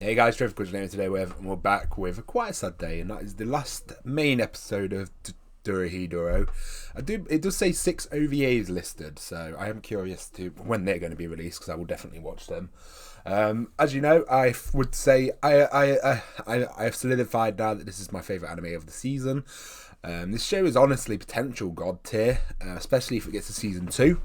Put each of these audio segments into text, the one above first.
Hey guys, Trevor Kudgener today. We're back with quite a sad day, and that is the last main episode of Dorohedoro. It does say 6 OVAs listed, so I am curious to when they're going to be released because I will definitely watch them. As you know, I would say I have solidified now that this is my favourite anime of the season. This show is honestly potential god tier, especially if it gets to season 2.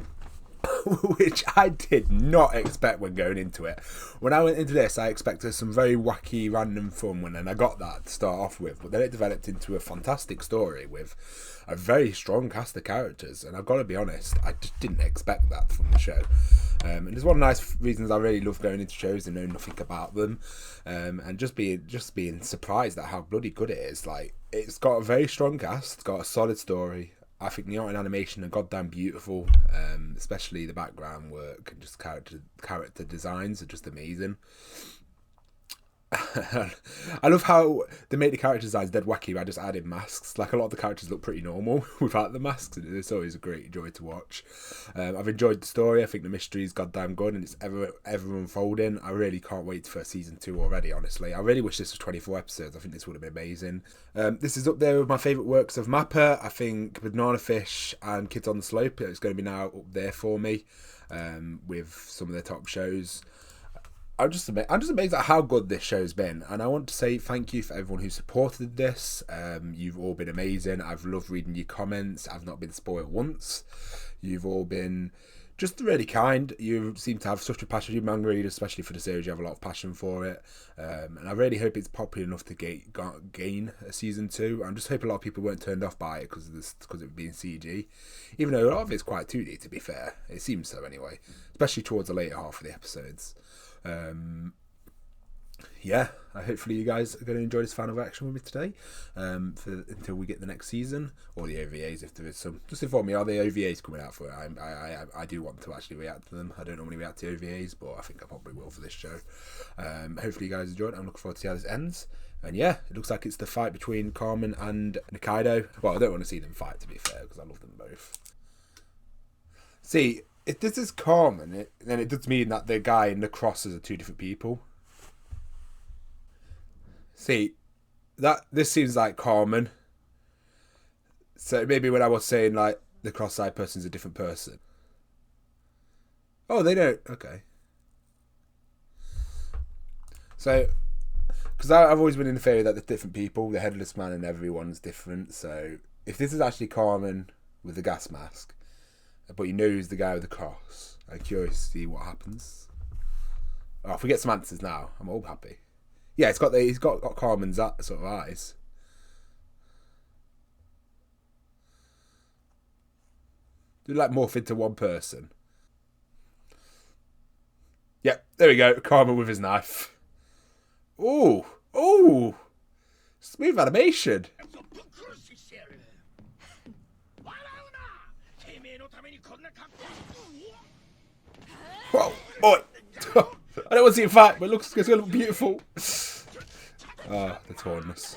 Which I did not expect when going into it. When I went into this, I expected some very wacky, random fun, and I got that to start off with. But then it developed into a fantastic story with a very strong cast of characters. And I've got to be honest, I just didn't expect that from the show. And it's one of the nice reasons I really love going into shows and knowing nothing about them, and just being surprised at how bloody good it is. Like, it's got a very strong cast, it's got a solid story. I think the art and animation are goddamn beautiful, especially the background work and just character designs are just amazing. I love how they make the character designs dead wacky by just adding masks. Like, a lot of the characters look pretty normal without the masks, and it's always a great joy to watch. I've enjoyed the story. I think the mystery is goddamn good, and it's ever unfolding. I really can't wait for season 2 already, honestly. I really wish this was 24 episodes. I think this would have been amazing. This is up there with my favourite works of Mappa. I think Banana Fish and Kids on the Slope, it's going to be now up there for me, with some of their top shows. I'm just amazed at how good this show's been, and I want to say thank you for everyone who supported this. You've all been amazing. I've loved reading your comments. I've not been spoiled once. You've all been just really kind. You seem to have such a passion for your manga readers, especially for the series. You have a lot of passion for it, and I really hope it's popular enough to gain a season 2. I just hope a lot of people weren't turned off by it because of it being CG, even though a lot of it's quite 2D. To be fair, it seems so anyway, especially towards the later half of the episodes. Yeah, hopefully you guys are going to enjoy this final reaction with me today, until we get the next season, or the OVAs if there is some. Just inform me, are the OVAs coming out for it? I do want to actually react to them. I don't normally react to OVAs, but I think I probably will for this show. Hopefully you guys enjoyed it. I'm looking forward to see how this ends. And yeah, it looks like it's the fight between Carmen and Nikaido. Well, I don't want to see them fight, to be fair, because I love them both. See, if this is Carmen, then it does mean that the guy and the crosses are 2 different people. See, this seems like Carmen. So maybe when I was saying, like, the cross-eyed person's a different person. Oh, they don't. Okay. So, because I've always been in the theory that they're different people. The headless man and everyone's different. So, if this is actually Carmen with the gas mask, but you know who's the guy with the cross, I'm curious to see what happens. Oh, if we get some answers now, I'm all happy. Yeah, he's got Carmen's sort of eyes. Do like morph into one person. Yep, there we go. Carmen with his knife. Ooh, ooh, smooth animation. Whoa, oi. I don't want to see him fight, but it's going to look beautiful. Ah, the tornness.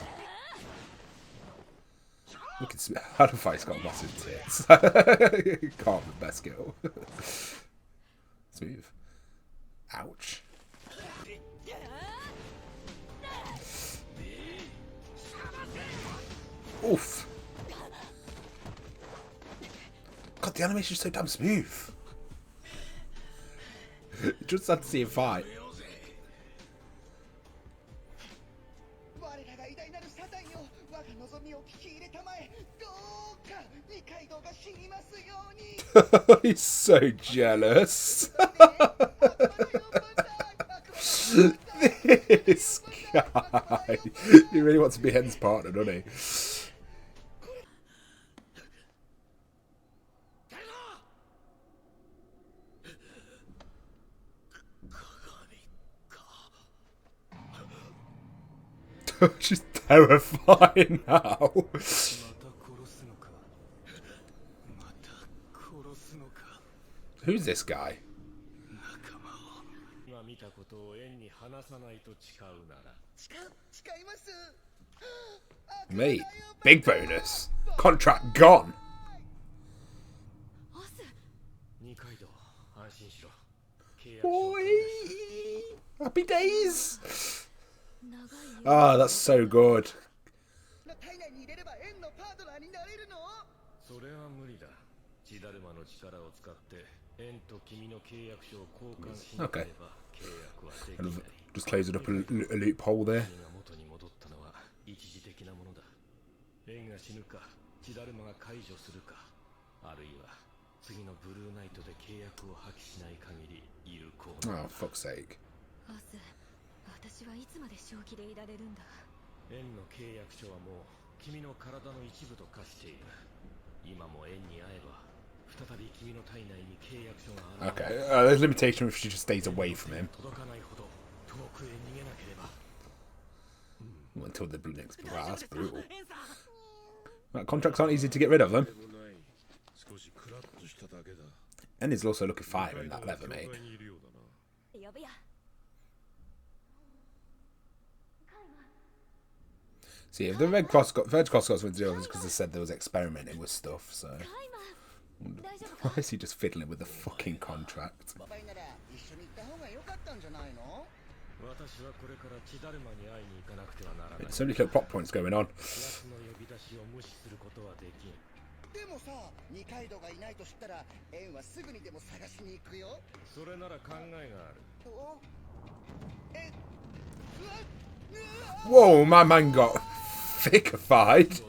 Look at how the fight's got massive tits. Can't be best girl. Smooth. Ouch. Oof. God, the animation's so damn smooth. Just had to see him fight. He's so jealous. This guy. He really wants to be Hen's partner, doesn't he? She's terrifying now. Who's this guy? Mate, big bonus. Contract gone. Boy, happy days. Oh, that's so good. Okay. Just closing up a loophole there. Oh, fuck's sake. Okay, there's a limitation if she just stays away from him. Until the next... Wow, that's brutal. Right, contracts aren't easy to get rid of them. And he's also looking fire in that leather, mate. See, if the Red Cross got something to do with it because they said there was experimenting with stuff, so... Why is he just fiddling with the fucking contract? So many little plot points going on. Whoa, my man got thickified.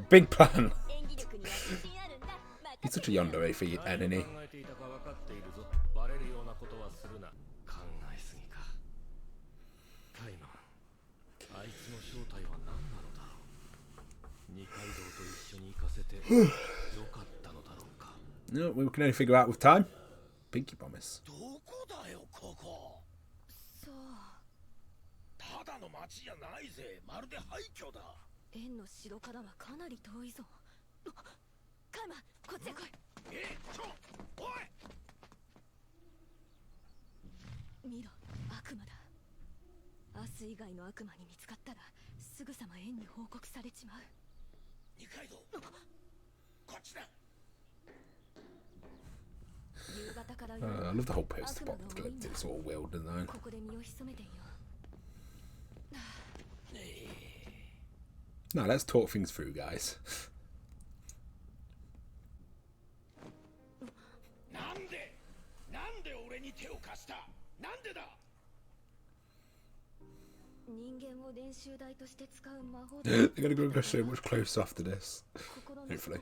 Big plan. He's such a yandere for enemy. No, we can only figure out with time. Pinky promise. I love the whole post-apocalyptic sort of world design. Now let's talk things through, guys. They're gonna go so much closer after this. Hopefully.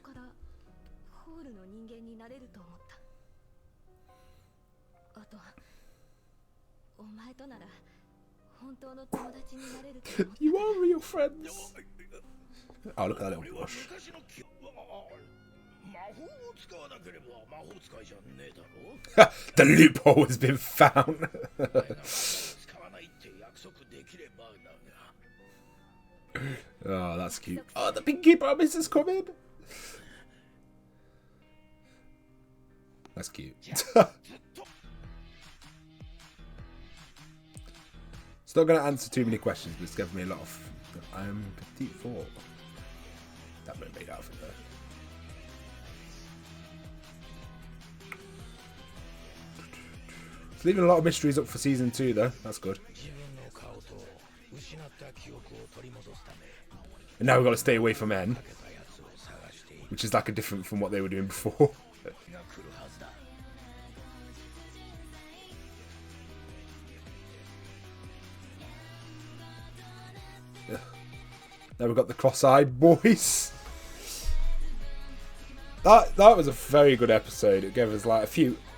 You are real friends. Oh, look at that little bush. The loophole has been found. Oh, that's cute. Oh, the pinky promise is coming. That's cute. It's not going to answer too many questions, but it's given me a lot of... Petite Four. That would have made out of it there. It's leaving a lot of mysteries up for season 2, though. That's good. And now we've got to stay away from N, which is like a different from what they were doing before. Now we've got the cross-eyed boys. That was a very good episode. It gave us like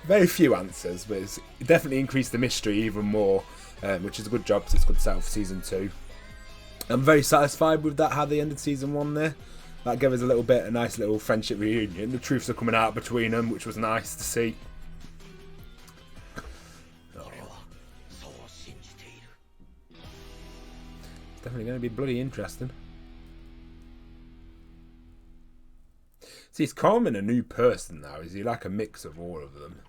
very few answers, but it definitely increased the mystery even more, which is a good job because it's good to set up for season 2. I'm very satisfied with that, how they ended season 1 there. That gave us a nice little friendship reunion. The truths are coming out between them, which was nice to see. It's definitely going to be bloody interesting. See, is Carmen a new person now? Is he like a mix of all of them?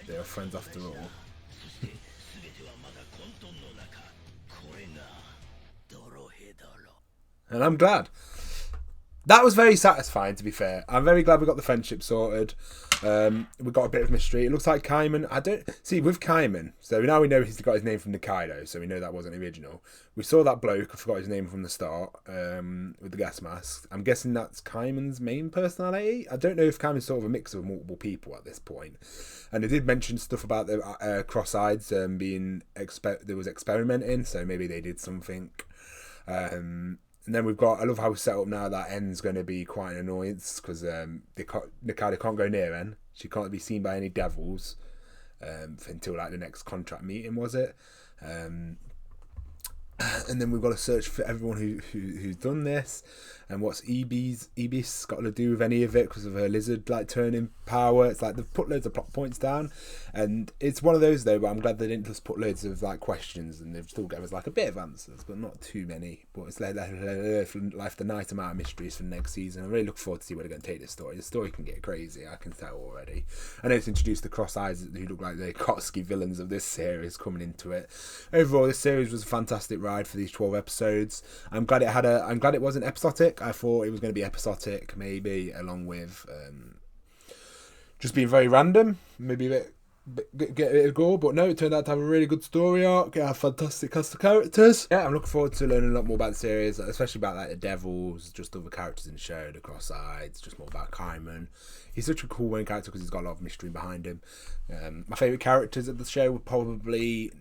They are friends after all. And I'm glad. That was very satisfying, to be fair. I'm very glad we got the friendship sorted. We got a bit of mystery. It looks like Kaiman. I don't see with Kaiman. So now we know he's got his name from Nikaido. So we know that wasn't original. We saw that bloke. I forgot his name from the start. With the gas mask. I'm guessing that's Kaiman's main personality. I don't know if Kaiman's sort of a mix of multiple people at this point. And they did mention stuff about the cross-eyeds being there was experimenting. So maybe they did something. And then we've got, I love how we set up now that En's going to be quite an annoyance because Nikaido can't go near En. She can't be seen by any devils until like the next contract meeting, was it? And then we've got to search for everyone who's done this and what's Ibis got to do with any of it because of her lizard like turning power. It's like they've put loads of plot points down, and it's one of those though. But I'm glad they didn't just put loads of like questions, and they've still given us like a bit of answers, but not too many. But it's like left a nice amount of mysteries for the next season. I really look forward to see where they're going to take this story. The story can get crazy, I can tell already. I know it's introduced the cross eyes who look like the Kotsky villains of this series coming into it. Overall, this series was a fantastic ride for these 12 episodes. I'm glad it wasn't episodic. I thought it was going to be episodic, maybe along with just being very random, maybe a bit get it a go, but no, it turned out to have a really good story arc. A fantastic cast of characters. Yeah, I'm looking forward to learning a lot more about the series, especially about like the devils, just other characters in the show, the cross-eyes, just more about Kaiman. He's such a cool main character because he's got a lot of mystery behind him. My favourite characters of the show were probably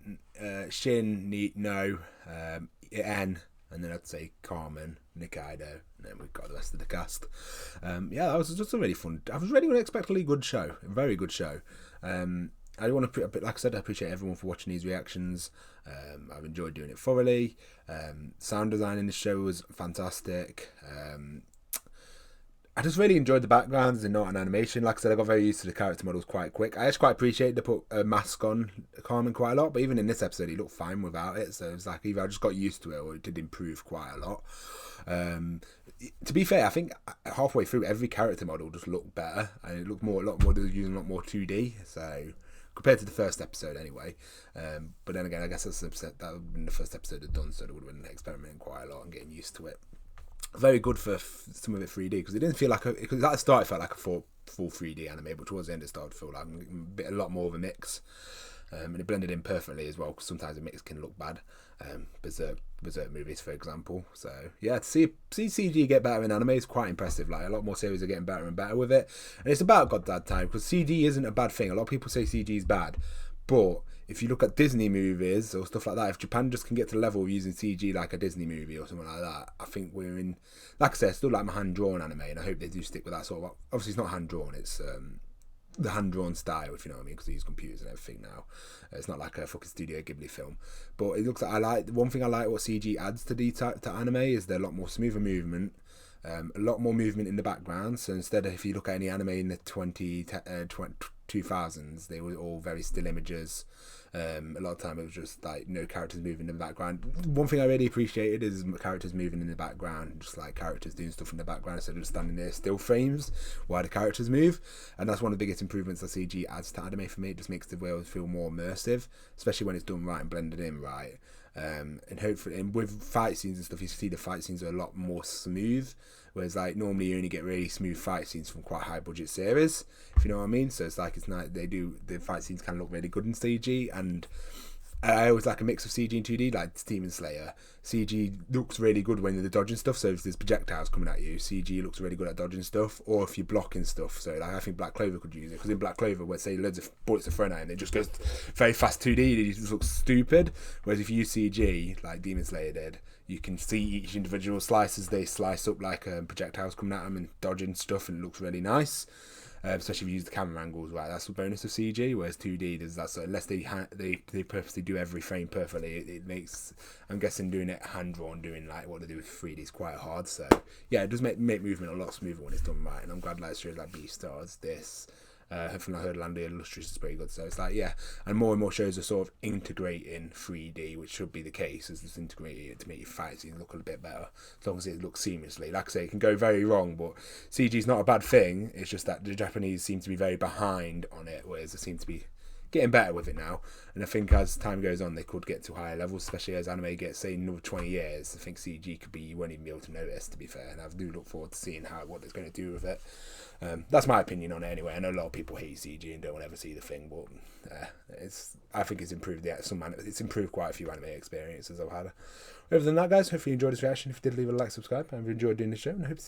Shin, No, En, and then I'd say Carmen, Nikaido, and then we've got the rest of the cast. Yeah, that was just a really fun. I was really unexpectedly good show, a very good show. I want to, like I said, I appreciate everyone for watching these reactions. I've enjoyed doing it thoroughly. Sound design in the show was fantastic. I just really enjoyed the backgrounds and not an animation. Like I said, I got very used to the character models quite quick. I actually quite appreciate they put a mask on Carmen quite a lot, but even in this episode, he looked fine without it. So it's like either I just got used to it or it did improve quite a lot. To be fair, I think halfway through, every character model just looked better, and it looked a lot more. They were using a lot more 2D. So compared to the first episode, anyway. But then again, I guess that would have been the first episode had done, so they would have been experimenting quite a lot and getting used to it. Very good for some of it 3D because it didn't feel like because at the start it felt like a full 3D anime, but towards the end it started to feel like a lot more of a mix, and it blended in perfectly as well because sometimes a mix can look bad. Berserk movies, for example. So yeah, to see CG get better in anime is quite impressive. Like a lot more series are getting better and better with it, and it's about goddamn time because CG isn't a bad thing. A lot of people say CG is bad, but if you look at Disney movies or stuff like that, if Japan just can get to the level of using CG like a Disney movie or something like that, I think we're in, like I said, I still like my hand-drawn anime, and I hope they do stick with that sort of, obviously it's not hand-drawn, it's the hand-drawn style, if you know what I mean, because they use computers and everything now. It's not like a fucking Studio Ghibli film. But it looks like, one thing I like what CG adds to anime is they're a lot more smoother movement, a lot more movement in the background. So instead of, if you look at any anime in the 2000s, they were all very still images. A lot of time it was just like no characters moving in the background. One thing I really appreciated is characters moving in the background, just like characters doing stuff in the background instead of just standing there still frames while the characters move. And that's one of the biggest improvements that CG adds to anime for me. It just makes the world feel more immersive, especially when it's done right and blended in right. And hopefully, and with fight scenes and stuff, you see the fight scenes are a lot more smooth. Whereas like normally you only get really smooth fight scenes from quite high budget series, if you know what I mean. So it's like the fight scenes can look really good in CG, and I always like a mix of CG and 2D. Like Demon Slayer, CG looks really good when they're dodging stuff. So if there's projectiles coming at you, CG looks really good at dodging stuff, or if you're blocking stuff. So like I think Black Clover could use it because in Black Clover, where say loads of bullets are thrown at him, it just goes very fast 2D. It just looks stupid. Whereas if you use CG, like Demon Slayer did, you can see each individual slices. They slice up like projectiles coming at them and dodging stuff, and it looks really nice. Especially if you use the camera angles, right? That's the bonus of CG. Whereas 2D does that. So unless they purposely do every frame perfectly, it makes. I'm guessing doing it hand drawn, doing like what they do with 3D is quite hard. So yeah, it does make movement a lot smoother when it's done right. And I'm glad like shows like Beastars, this. Hopefully I heard Land of the Illustrious is pretty good, so it's like, yeah, and more shows are sort of integrating 3D, which should be the case, is just integrating it to make your fight scenes look a little bit better, as long as it looks seamlessly. Like I say, it can go very wrong, but CG is not a bad thing. It's just that the Japanese seem to be very behind on it, whereas they seem to be getting better with it now. And I think as time goes on, they could get to higher levels, especially as anime gets, say, another 20 years. I think CG could be, you won't even be able to notice, to be fair. And I do look forward to seeing what they're going to do with it. That's my opinion on it anyway. I know a lot of people hate CG and don't ever see the thing, but I think it's improved. It's improved quite a few anime experiences I've had. Other than that, guys, hopefully you enjoyed this reaction. If you did, leave a like, subscribe. I've enjoyed doing this show, and I hope to